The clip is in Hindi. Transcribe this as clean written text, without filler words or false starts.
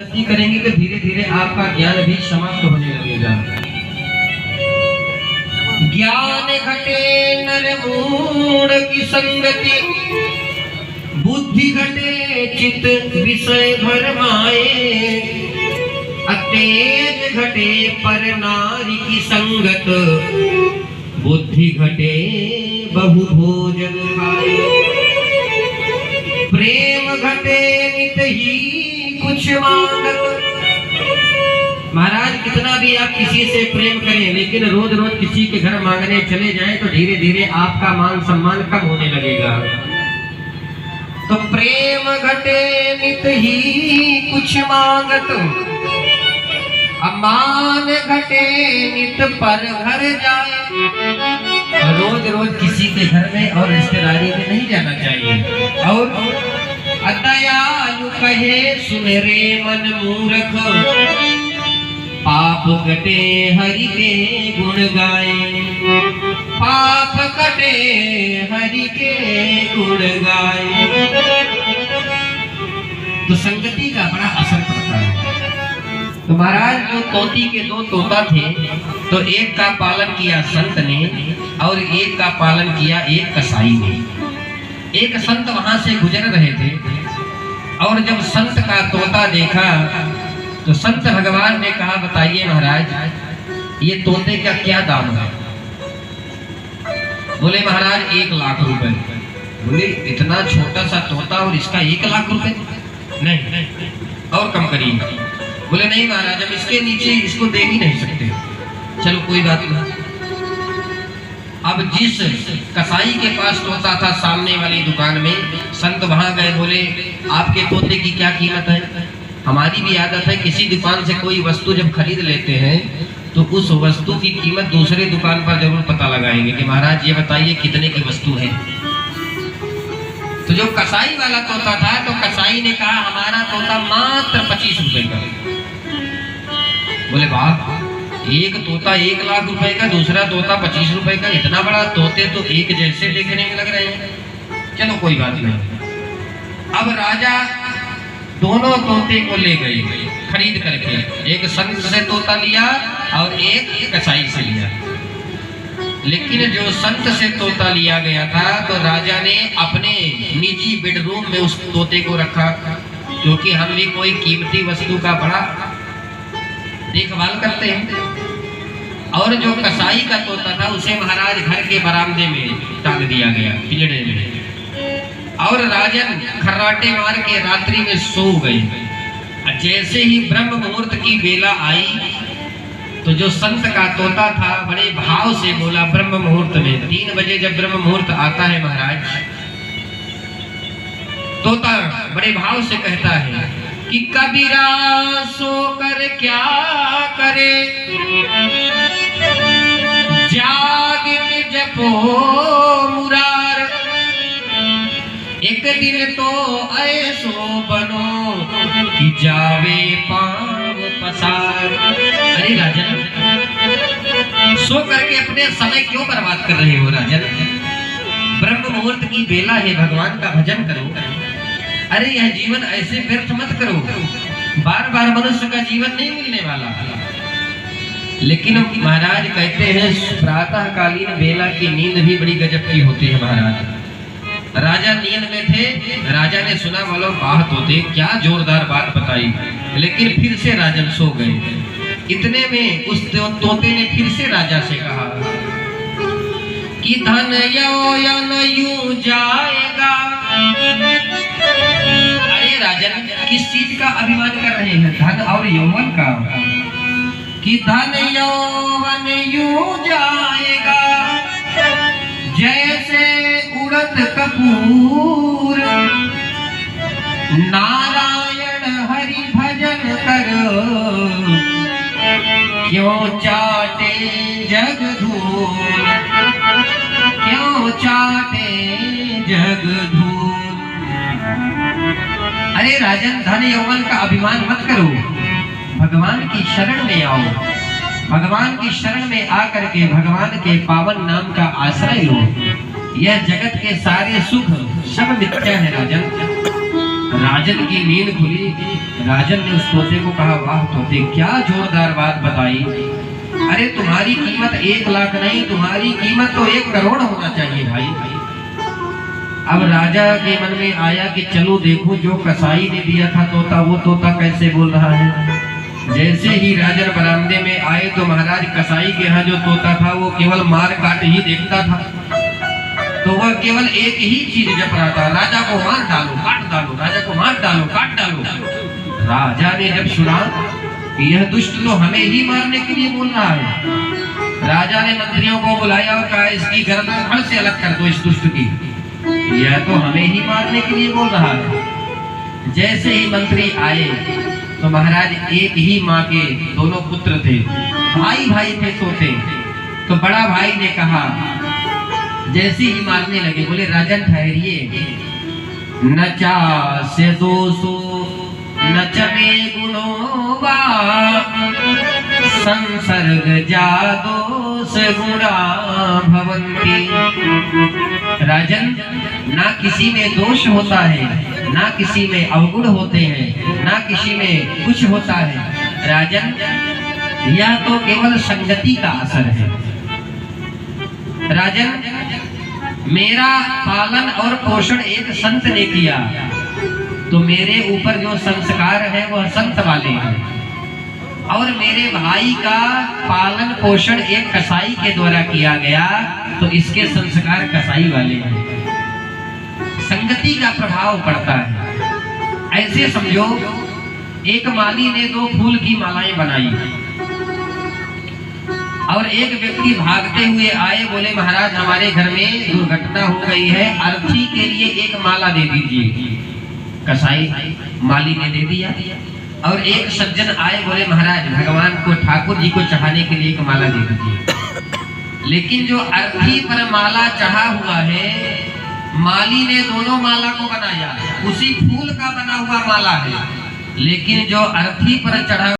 प्रगति करेंगे कि धीरे धीरे आपका ज्ञान भी समाप्त होने लगेगा। ज्ञान घटे नर मूढ़ की संगति, बुद्धि घटे चित विषय भरमाए, अतेज घटे पर नारी की संगत, बुद्धि घटे बहु भोजन खाए, प्रेम घटे नित ही कुछ मांगत। महाराज कितना भी आप किसी से प्रेम करें, लेकिन रोज रोज किसी के घर मांगने चले जाएं तो धीरे धीरे आपका मान सम्मान कम होने लगेगा। तो प्रेम घटे नित ही कुछ मांगत, अमान घटे नित पर घर जाए। रोज रोज किसी के घर में और रिश्तेदारी में नहीं जाना चाहिए। और दयालु कहे सुन रे मन मूर्ख, पाप कटे हरि के गुण गाए, पाप कटे हरि के गुण गाए। तो संगति का बड़ा असर पड़ता है। तो महाराज जो तोती के दो तोता थे, तो एक का पालन किया संत ने और एक का पालन किया एक कसाई ने। एक संत वहां से गुजर रहे थे और जब संत का तोता देखा तो संत भगवान ने कहा, बताइए महाराज ये तोते का क्या दाम है? बोले महाराज 1 लाख रुपए। बोले इतना छोटा सा तोता और इसका 1 लाख रुपए? नहीं और कम करिए। बोले नहीं महाराज हम इसके नीचे इसको दे ही नहीं सकते। चलो कोई बात नहीं। अब जिस कसाई के पास तोता था सामने वाली दुकान में, संत वहां गए, बोले आपके तोते की क्या कीमत है? हमारी भी आदत है किसी दुकान से कोई वस्तु जब खरीद लेते हैं तो उस वस्तु की कीमत दूसरे दुकान पर जरूर पता लगाएंगे कि महाराज ये बताइए कितने की वस्तु है। तो जो कसाई वाला तोता था तो कसाई ने कहा हमारा तोता मात्र 25 रुपए का। बोले वाह, एक तोता 1 लाख रुपए का, दूसरा तोता 25 रुपए का। इतना बड़ा तोते तो एक जैसे देखने में लग रहे हैं। चलो कोई बात नहीं। अब राजा दोनों तोते को ले गए खरीद करके। एक संत से तोता लिया और एक कसाई से लिया। लेकिन जो संत से तोता लिया गया था तो राजा ने अपने निजी बेडरूम में उस तोते को रखा, क्योंकि हम भी कोई कीमती वस्तु का बड़ा देखभाल करते हैं। और जो कसाई का तोता था उसे महाराज घर के बरामदे में टांग दिया गया, पिंजड़े में। और राजन खर्राटे मार के रात्रि में सो गए। जैसे ही ब्रह्म मुहूर्त की बेला आई तो जो संत का तोता था बड़े भाव से बोला, ब्रह्म मुहूर्त में 3 बजे जब ब्रह्म मुहूर्त आता है महाराज, तोता बड़े भाव से कहता है कि कबीरा सोकर क्या करे, जाग के जपो मुरार, एक दिन तो ऐसो बनो कि जावे पांव पसार। अरे राजन, सो करके अपने समय क्यों बर्बाद कर रहे हो राजन? ब्रह्म मुहूर्त की बेला है, भगवान का भजन करो। अरे यह जीवन ऐसे व्यर्थ मत करो। बार बार मनुष्य का जीवन नहीं मिलने वाला। लेकिन महाराज कहते हैं प्रातः कालीन बेला की नींद भी बड़ी गजब की होती है महाराज। राजा नींद में थे, राजा ने सुना, बोलो वाह तोते क्या जोरदार बात बताई। लेकिन फिर से राजन सो गए। इतने में उस तोते ने फिर से राजा से कहा कि धन यौवन यूं जाएगा। अरे राजन किस चीज का अभिमान कर रहे हैं? धन और यौवन का। कि धन यौवन यूं जाएगा जैसे उड़द कपूर, नारायण हरि भजन करो, क्यों चाटे जग धूल, क्यों चाटे जग धूल। अरे राजन धन यौवन का अभिमान मत करो, भगवान की शरण में आओ। भगवान की शरण में आकर के भगवान के पावन नाम का आश्रय लो। यह जगत के सारे सुख सब मिथ्या है राजन। राजन की नींद खुली, राजन ने उस तोते को कहा, वाह तोते, क्या जोरदार बात बताई। अरे तुम्हारी कीमत 1 लाख नहीं, तुम्हारी कीमत तो 1 करोड़ होना चाहिए भाई। अब राजा के मन में आया कि चलो देखो, जो कसाई ने दिया था तोता, वो तोता कैसे बोल रहा है। जैसे ही राजन बरामदे में आए तो महाराज कसाई के यहाँ जो तोता था वो केवल मार काट ही देखता था। तो वह केवल एक ही चीज जप रहा था, राजा को मार डालो, काट डालो, राजा को मार डालो, काट डालो। राजा ने जब सुना कि यह दुष्ट तो हमें ही मारने के लिए बोल रहा है, राजा ने मंत्रियों को बुलाया और कहा, इसकी गर्दन धड़ से अलग कर दो इस दुष्ट की, यह तो हमें ही मारने के लिए बोल रहा है। जैसे ही मंत्री आए तो महाराज एक ही माँ के दोनों पुत्र थे, भाई भाई थे तोते। तो बड़ा भाई ने कहा, जैसे ही मारने लगे, बोले राजन ठहरिए, नचा से दोसो नच में गुणोबा, संसर्ग जादोष गुणा भवंती। राजन, ना किसी में दोष होता है, ना किसी में अवगुण होते हैं, ना किसी में कुछ होता है। राजन, यह तो केवल संगति का असर है। राजन, मेरा पालन और पोषण एक संत ने किया, तो मेरे ऊपर जो संस्कार है वह संत वाले हैं, और मेरे भाई का पालन पोषण एक कसाई के द्वारा किया गया, तो इसके संस्कार कसाई वाले हैं। संगति का प्रभाव पड़ता है। ऐसे समझो, एक माली ने 2 फूल की मालाएं बनाई और एक व्यक्ति भागते हुए आए, बोले महाराज हमारे घर में दुर्घटना हो गई है, अर्थी के लिए 1 माला दे दीजिए। कसाई माली ने दे दिया। और एक सज्जन आए, बोले महाराज भगवान को, ठाकुर जी को चढ़ाने के लिए 1 माला दे दीजिए। लेकिन जो अर्थी पर माला चढ़ा हुआ है, माली ने दोनों माला को बनाया, उसी फूल का बना हुआ माला है, लेकिन जो अर्थी पर चढ़ा